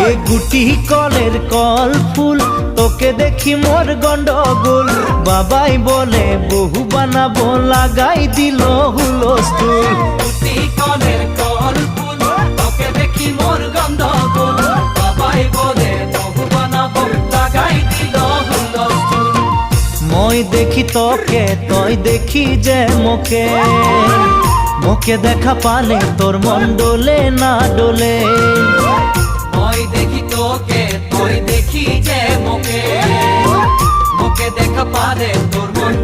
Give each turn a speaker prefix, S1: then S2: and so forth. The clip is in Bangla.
S1: এ গুটি কলের কল ফুল তোকে দেখি মোর গন্ডগোল বাবাই বলে বহু বানাবো লাগাই দিল হুলস্থুল
S2: গুটি কলের কল ফুল তোকে দেখি মোর গন্ডগোল বাবাই বলে বহু বানাবো লাগাই দিল হুলস্থুল
S1: মই দেখি তোকে তই দেখি যে মোকে মোকে দেখা পালে তোর মন ডোলে না ডোলে
S2: মই দেখি তোকে তুই দেখি যে মোকে মোকে দেখা পারে তোর মন